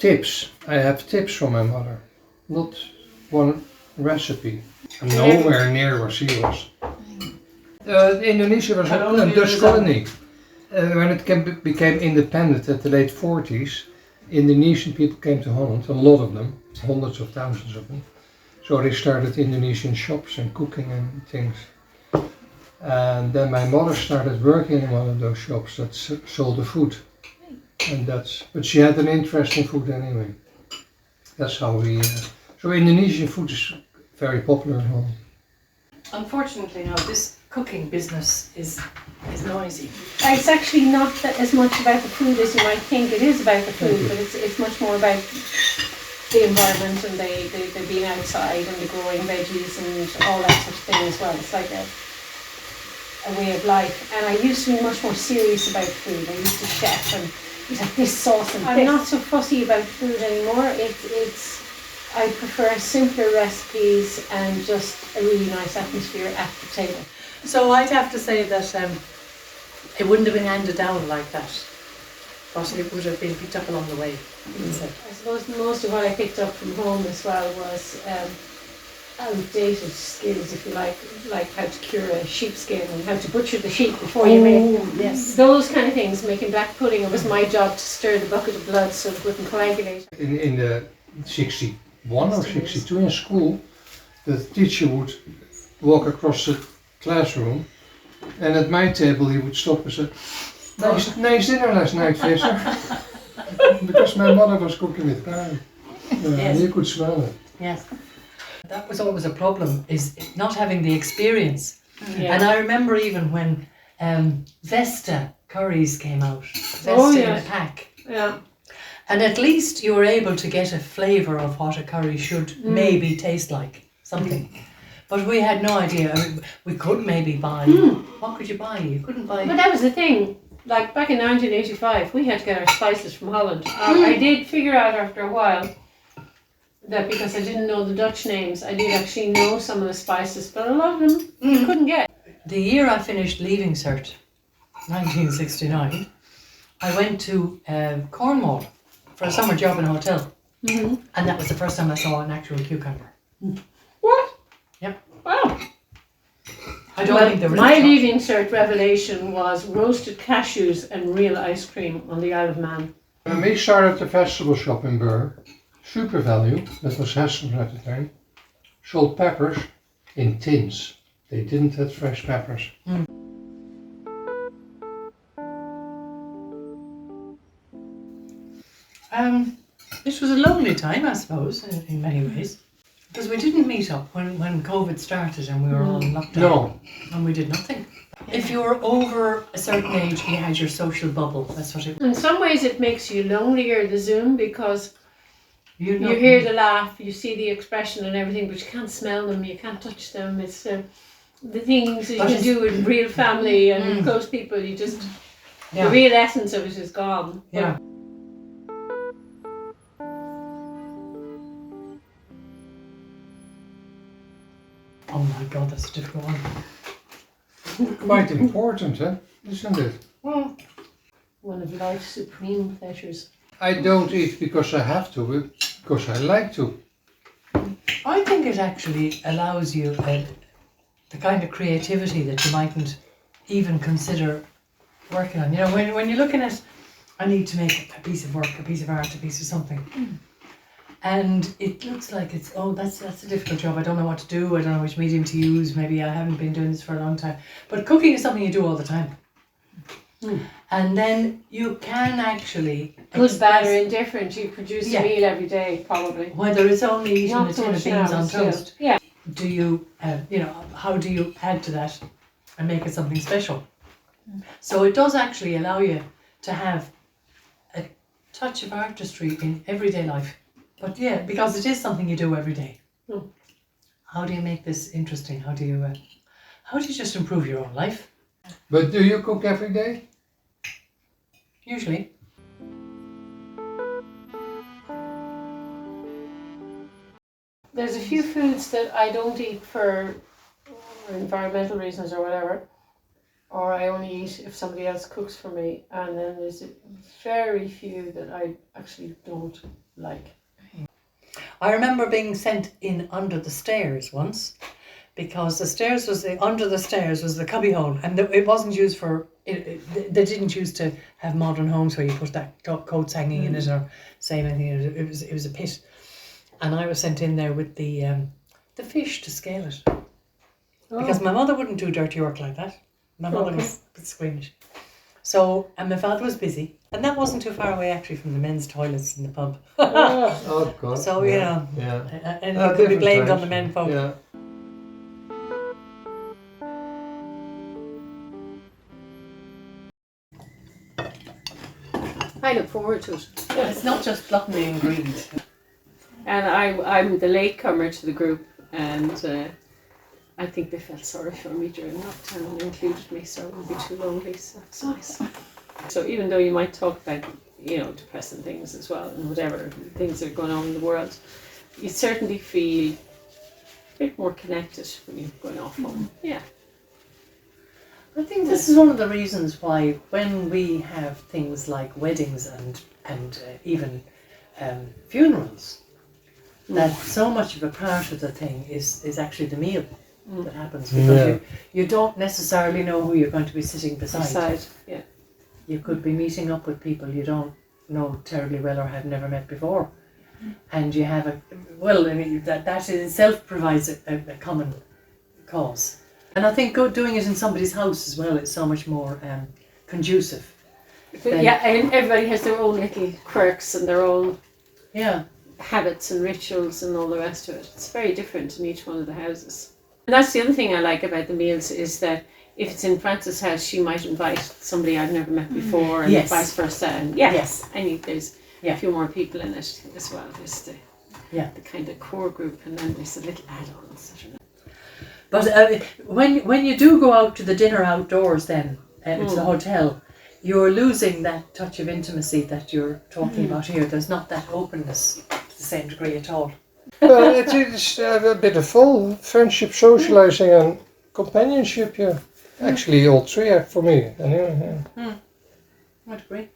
tips. I have tips from my mother, not one recipe. I'm nowhere near where she was. Indonesia was a Dutch colony. When it became independent at the late 40s, Indonesian people came to Holland, a lot of them, hundreds of thousands of them. So they started Indonesian shops and cooking and things. And then my mother started working in one of those shops that sold the food. And but she had an interest in food anyway. That's how we, so Indonesian food is very popular in Holland. Unfortunately now this cooking business is noisy. It's actually not as much about the food as you might think. It is about the food, but it's much more about the environment and the being outside and the growing veggies and all that sort of thing as well. It's like a way of life. And I used to be much more serious about food. I used to chef and you'd have this sauce and I'm not so fussy about food anymore. I prefer simpler recipes and just a really nice atmosphere at the table. So I'd have to say that it wouldn't have been handed down like that, but it would have been picked up along the way. I suppose most of what I picked up from home as well was outdated skills, if you like how to cure a sheepskin and how to butcher the sheep before you make yes. Those kind of things. Making black pudding, it was my job to stir the bucket of blood so it wouldn't coagulate. In the 61 or 62 in school, the teacher would walk across the classroom and at my table he would stop and say, nice dinner last night, Visser. Because my mother was cooking with garlic. Yes. And you could smell it. Yes. That was always a problem, is not having the experience. Yeah. And I remember even when Vesta curries came out, Vesta in a pack. Yeah. And at least you were able to get a flavour of what a curry should maybe taste like, something. But we had no idea. I mean, we could maybe buy, what could you buy? You couldn't buy. But that was the thing. Like back in 1985, we had to get our spices from Holland. I did figure out after a while that because I didn't know the Dutch names, I did actually know some of the spices, but a lot of them you couldn't get. The year I finished Leaving Cert, 1969, I went to Cornwall for a summer job in a hotel. And that was the first time I saw an actual cucumber. What? Yep. Wow. I don't think there was my Leaving Cert revelation was roasted cashews and real ice cream on the Isle of Man. When we started the vegetable shop in Burr, Super Value, that was Hessen's at the time, sold peppers in tins. They didn't have fresh peppers. It was a lonely time, I suppose, in many ways. Because we didn't meet up when COVID started and we were all in lockdown. No. And we did nothing. If you were over a certain age, you had your social bubble. That's what it was. In some ways it makes you lonelier, the Zoom, because you hear the laugh, you see the expression and everything, but you can't smell them, you can't touch them. It's the things that you do with real family and close people, you just, the real essence of it is gone. Yeah. Oh my God, that's a difficult one. Quite important, isn't it? Well, one of life's supreme pleasures. I don't eat because I have to, but because I like to. I think it actually allows you the kind of creativity that you mightn't even consider working on. You know, when you're looking at, I need to make a piece of work, a piece of art, a piece of something. And it looks like it's, that's a difficult job. I don't know what to do. I don't know which medium to use. Maybe I haven't been doing this for a long time. But cooking is something you do all the time. And then you can actually... Good, bad or indifferent, you produce a meal every day, probably. Whether it's only eating a tin of beans on toast. Yeah. Do you, how do you add to that and make it something special? So it does actually allow you to have a touch of artistry in everyday life. But yeah, because it is something you do every day. How do you make this interesting? How do you just improve your own life? But do you cook every day? Usually. There's a few foods that I don't eat for environmental reasons or whatever, or I only eat if somebody else cooks for me, and then there's very few that I actually don't like. I remember being sent in under the stairs once, because the stairs was under the stairs was the cubbyhole, and it wasn't used for. They didn't used to have modern homes where you put that coats hanging in it or say anything. It was a pit, and I was sent in there with the fish to scale it, because my mother wouldn't do dirty work like that. My mother was a bit squeamish. So, and my father was busy, and that wasn't too far away actually from the men's toilets in the pub. Oh God. So yeah. And it could be blamed on the men folk. Yeah. I look forward to it. It's not just gluttony and greed. And I'm the latecomer to the group, and I think they felt sorry for me during lockdown and included me, so it wouldn't be too lonely, so that's nice. So even though you might talk about, depressing things as well and whatever things that are going on in the world, you certainly feel a bit more connected when you're going off home. Yeah. I think this is one of the reasons why when we have things like weddings and even funerals, that so much of a part of the thing is actually the meal that happens, because you don't necessarily know who you're going to be sitting beside. Yeah. You could be meeting up with people you don't know terribly well or have never met before, and you have that in itself provides a common cause. And I think doing it in somebody's house as well is so much more conducive. And everybody has their own little quirks and their own habits and rituals and all the rest of it. It's very different in each one of the houses. And that's the other thing I like about the meals, is that if it's in Frances' house, she might invite somebody I've never met before, and vice versa. And there's a few more people in it as well. There's the kind of core group, and then there's the little add-ons. But when you do go out to the dinner outdoors, then to the hotel, you're losing that touch of intimacy that you're talking about here. There's not that openness to the same degree at all. Well, it is a bit of full friendship, socializing, and companionship. Yeah, actually, all three for me. Anyway, I'd agree.